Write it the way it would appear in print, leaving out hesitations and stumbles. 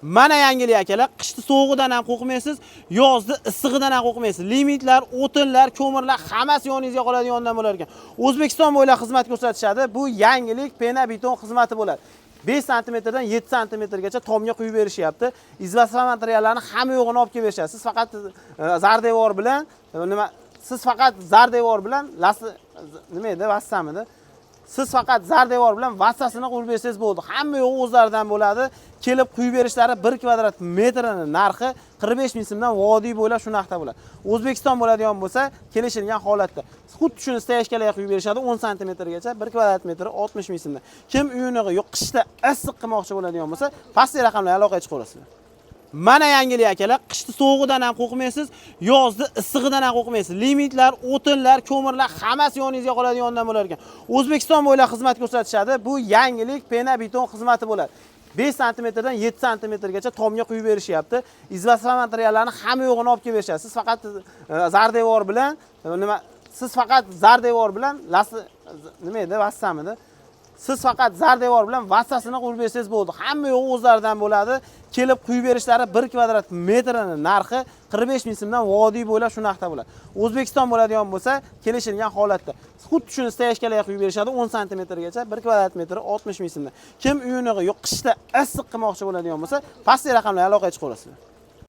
Mana yangilik akalar, qishni sovuqidan ham qo'rqmaysiz, yozni issig'idan ham qo'rqmaysiz. Limitlar, o'tinlar, ko'mirlar hammasi yoningizga qoladigandan bo'lar ekan. O'zbekiston bo'ylab xizmat ko'rsatishadi. Bu yangilik pena beton xizmati bo'ladi. 5 sm dan 7 sm gacha tomga quyib berishyapti. Izolasiya materiallarni hamma yo'g'ini olib kelib berishadi. Siz faqat zardevor bilan nima edi, vassamidi? Siz faqat zardevor bilan vassasini qurib bersangiz bo'ldi. Hamma yo'g'i o'zlaridan bo'ladi. Kelib quyib berishlari 1 kvadrat metrining narxi 45 ming so'mdan vodiy bo'ylab shu narxda bo'ladi. O'zbekiston bo'ladigan bo'lsa, kelishilgan holatda. Xuddi shuni steyashkalarga quyib berishadi 10 sm gacha 1 kvadrat metri 60 ming so'mdan. Kim uyini yo'q qishda issiq qilmoqchi bo'ladigan bo'lsa, pastki raqamlarga aloqa chiqaverasizlar. Mana yangilik akalar, qishni sovuqidan ham qo'rqmaysiz, yozni issig'idan ham qo'rqmaysiz. Limitlar, o'tinlar, ko'mirlar hammasi yoningizga qoladigandan bo'lar ekan. O'zbekiston bo'ylab xizmat ko'rsatishadi. Bu yangilik pena beton xizmati bo'ladi. 5 sm dan 7 sm gacha tomga quyib berishyapti. Izolasiya materiallarni hamma yo'g'ini olib kelib berishadi. Siz faqat zardevor bilan nima edi, vassamidi? Siz faqat zardevor bilan vassasini qurib bersangiz bo'ldi. Hamma yo'g'i o'zlaridan bo'ladi. Kelib quyib berishlari 1 kvadrat metrining narxi 45 ming so'mdan vodiy bo'ylab shu narxda bo'ladi. O'zbekiston bo'ladigan bo'lsa, kelishilgan holatda. Xuddi shuni steyashkalarga quyib berishadi 10 sm gacha 1 kvadrat metri 60 ming so'mdan. Kim uyini yo'q qishda issiq qilmoqchi bo'ladigan bo'lsa, pastki raqamlarga aloqa chiqaverasizlar.